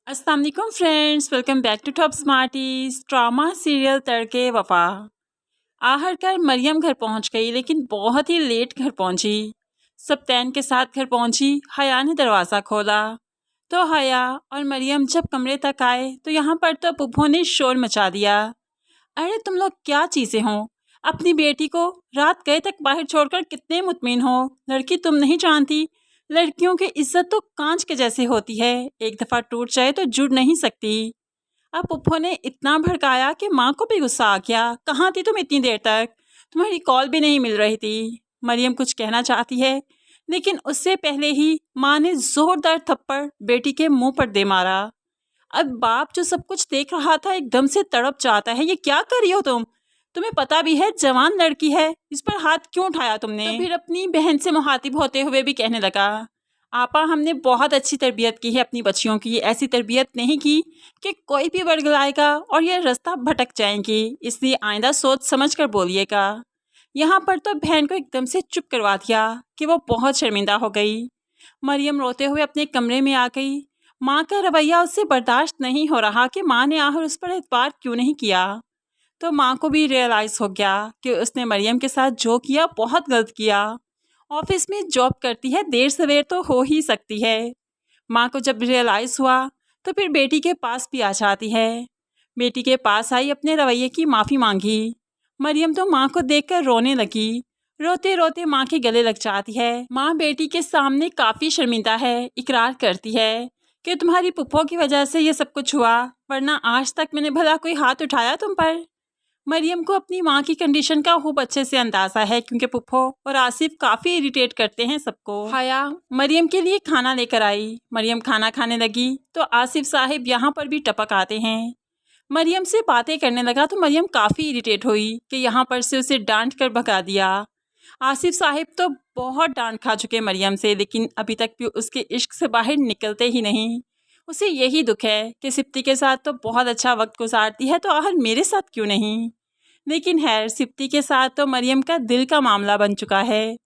अस्सलाम वालेकुम friends, welcome back to top smarties. Drama serial Tark-e Wafa. आखिरकार मरियम घर पहुंच गई, लेकिन बहुत ही लेट घर पहुंची। सप्तैन के साथ घर पहुंची। हया ने दरवाज़ा खोला तो हया और मरियम जब कमरे तक आए तो यहाँ पर तो पुप्पो ने शोर मचा दिया। अरे तुम लोग क्या चीज़ें हो? अपनी बेटी को रात गए तक बाहर छोड़कर कितने मुतमिन हो। लड़की तुम नहीं जानती, लड़कियों की इज्जत तो कांच के जैसे होती है, एक दफ़ा टूट जाए तो जुड़ नहीं सकती। अब पुप्पो ने इतना भड़काया कि माँ को भी गुस्सा आ गया। कहाँ थी तुम इतनी देर तक? तुम्हारी कॉल भी नहीं मिल रही थी। मरियम कुछ कहना चाहती है, लेकिन उससे पहले ही माँ ने जोरदार थप्पड़ बेटी के मुंह पर दे मारा। अब बाप जो सब कुछ देख रहा था एकदम से तड़प जाता है। ये क्या कर रही हो तुम? तुम्हें पता भी है जवान लड़की है, इस पर हाथ क्यों उठाया तुमने? तो फिर अपनी बहन से मुखातिब होते हुए भी कहने लगा, आपा हमने बहुत अच्छी तरबियत की है अपनी बच्चियों की। ऐसी तरबियत नहीं की कि कोई भी बड़गलाएगा और ये रास्ता भटक जाएंगी, इसलिए आइंदा सोच समझ कर बोलिएगा। यहाँ पर तो बहन को एकदम से चुप करवा दिया कि वो बहुत शर्मिंदा हो गई। मरियम रोते हुए अपने कमरे में आ गई। माँ का रवैया उससे बर्दाश्त नहीं हो रहा कि माँ ने आखिर उस पर एतबार क्यों नहीं किया। तो माँ को भी रियलाइज़ हो गया कि उसने मरियम के साथ जो किया बहुत गलत किया। ऑफिस में जॉब करती है, देर सवेर तो हो ही सकती है। माँ को जब रियलाइज़ हुआ तो फिर बेटी के पास भी आ जाती है। बेटी के पास आई, अपने रवैये की माफ़ी मांगी। मरियम तो माँ को देखकर रोने लगी। रोते रोते माँ के गले लग जाती है। माँ बेटी के सामने काफ़ी शर्मिंदा है, इकरार करती है कि तुम्हारी पुप्पो की वजह से ये सब कुछ हुआ, वरना आज तक मैंने भला कोई हाथ उठाया तुम पर। मरियम को अपनी माँ की कंडीशन का खूब अच्छे से अंदाज़ा है, क्योंकि पुप्पो और आसिफ काफ़ी इरिटेट करते हैं सबको। हया मरियम के लिए खाना लेकर आई। मरियम खाना खाने लगी तो आसिफ साहिब यहाँ पर भी टपक आते हैं। मरियम से बातें करने लगा तो मरियम काफ़ी इरिटेट हुई कि यहाँ पर से उसे डांट कर भगा दिया। आसिफ साहिब तो बहुत डांट खा चुके मरियम से, लेकिन अभी तक भी उसके इश्क से बाहर निकलते ही नहीं। उसे यही दुख है कि सिप्ती के साथ तो बहुत अच्छा वक्त गुजारती है, तो आखिर मेरे साथ क्यों नहीं। लेकिन खैर, सिप्ती के साथ तो मरियम का दिल का मामला बन चुका है।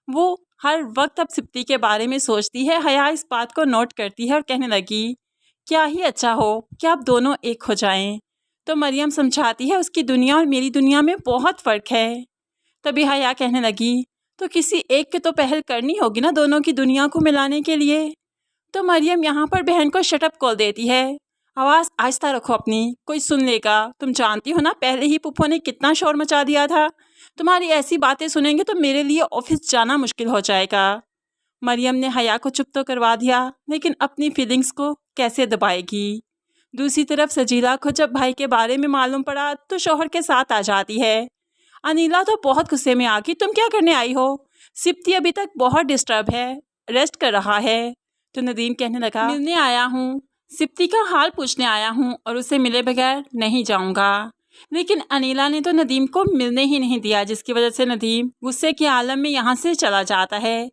वो हर वक्त अब सिप्ती के बारे में सोचती है। हया इस बात को नोट करती है और कहने लगी, क्या ही अच्छा हो कि आप दोनों एक हो जाएं। तो मरियम समझाती है, उसकी दुनिया और मेरी दुनिया में बहुत फ़र्क है। तभी हया कहने लगी, तो किसी एक की तो पहल करनी होगी ना दोनों की दुनिया को मिलाने के लिए। तो मरियम यहाँ पर बहन को शटअप कॉल देती है। आवाज़ आहिस्ता रखो अपनी, कोई सुन लेगा। तुम जानती हो ना, पहले ही पुप्पो ने कितना शोर मचा दिया था। तुम्हारी ऐसी बातें सुनेंगे तो मेरे लिए ऑफिस जाना मुश्किल हो जाएगा। मरियम ने हया को चुप तो करवा दिया, लेकिन अपनी फीलिंग्स को कैसे दबाएगी। दूसरी तरफ सजीला को जब भाई के बारे में मालूम पड़ा तो शौहर के साथ आ जाती है। अनीला तो बहुत गुस्से में आ गई, तुम क्या करने आई हो? सिप्ती अभी तक बहुत डिस्टर्ब है, रेस्ट कर रहा है। तो नदीम कहने लगा, मिलने आया हूँ, सिप्ती का हाल पूछने आया हूँ और उसे मिले बगैर नहीं जाऊँगा। लेकिन अनीला ने तो नदीम को मिलने ही नहीं दिया, जिसकी वजह से नदीम गुस्से के आलम में यहाँ से चला जाता है।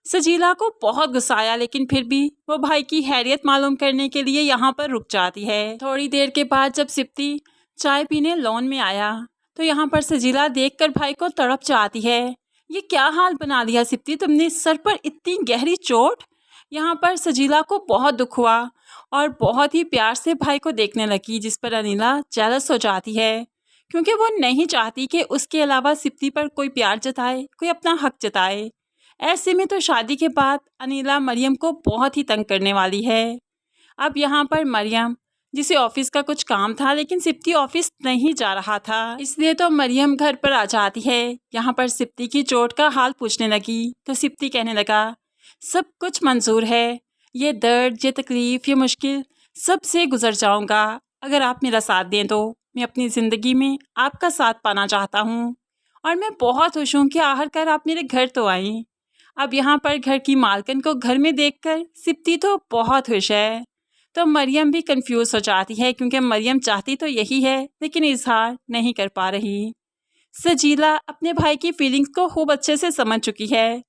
सजीला को बहुत गुस्सा आया, लेकिन फिर भी वो भाई की हैरियत मालूम करने के लिए यहाँ पर रुक जाती है। थोड़ी देर के बाद जब सिप्ती चाय पीने लॉन में आया तो यहाँ पर सजीला देखकर भाई को तड़प जाती है। ये क्या हाल बना लिया सिप्ती तुमने, सर पर इतनी गहरी चोट। यहाँ पर सजीला को बहुत दुख हुआ और बहुत ही प्यार से भाई को देखने लगी, जिस पर अनीला जेलस हो जाती है, क्योंकि वो नहीं चाहती कि उसके अलावा सिप्ती पर कोई प्यार जताए, कोई अपना हक जताए। ऐसे में तो शादी के बाद अनीला मरियम को बहुत ही तंग करने वाली है। अब यहाँ पर मरियम, जिसे ऑफिस का कुछ काम था, लेकिन सिप्ती ऑफिस नहीं जा रहा था, इसलिए तो मरियम घर पर आ जाती है। यहाँ पर सिप्ती की चोट का हाल पूछने लगी तो सिप्ती कहने लगा, सब कुछ मंजूर है, ये दर्द, ये तकलीफ़, ये मुश्किल सब से गुजर जाऊँगा अगर आप मेरा साथ दें तो। मैं अपनी ज़िंदगी में आपका साथ पाना चाहता हूँ और मैं बहुत खुश हूँ कि आखिरकार आप मेरे घर तो आई। अब यहाँ पर घर की मालकिन को घर में देखकर सिप्ती तो बहुत खुश है। तो मरियम भी कंफ्यूज हो जाती है, क्योंकि मरियम चाहती तो यही है लेकिन इजहार नहीं कर पा रही। सजीला अपने भाई की फीलिंग्स को खूब अच्छे से समझ चुकी है,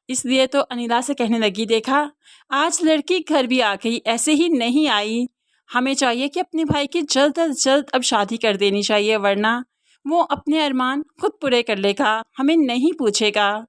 इसलिए तो अनीला से कहने लगी, देखा आज लड़की घर भी आ गई, ऐसे ही नहीं आई। हमें चाहिए कि अपने भाई की जल्द अज जल्द अब शादी कर देनी चाहिए, वरना वो अपने अरमान खुद पूरे कर लेगा, हमें नहीं पूछेगा।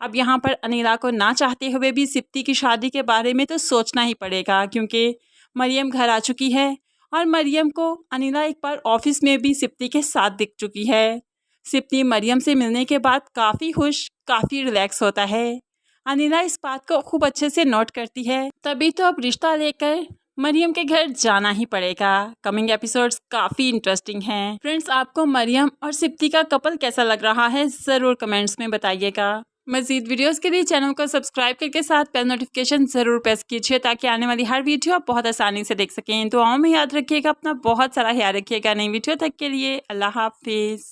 अब यहाँ पर अनीला को ना चाहते हुए भी सिप्ती की शादी के बारे में तो सोचना ही पड़ेगा, क्योंकि मरियम घर आ चुकी है और मरियम को अनिला एक बार ऑफिस में भी सिप्ती के साथ दिख चुकी है। सिप्ती मरियम से मिलने के बाद काफ़ी खुश, काफ़ी रिलैक्स होता है। अनिला इस बात को खूब अच्छे से नोट करती है, तभी तो अब रिश्ता लेकर मरियम के घर जाना ही पड़ेगा। कमिंग एपिसोड्स काफ़ी इंटरेस्टिंग हैं। फ्रेंड्स, आपको मरियम और सिप्ती का कपल कैसा लग रहा है ज़रूर कमेंट्स में बताइएगा। मज़ीद वीडियोस के लिए चैनल को सब्सक्राइब करके साथ बेल नोटिफिकेशन ज़रूर प्रेस कीजिए ताकि आने वाली हर वीडियो आप बहुत आसानी से देख सकें। दुआओं में याद रखिएगा, अपना बहुत सारा ख्याल रखिएगा। नई वीडियो तक के लिए अल्लाह हाफिज़।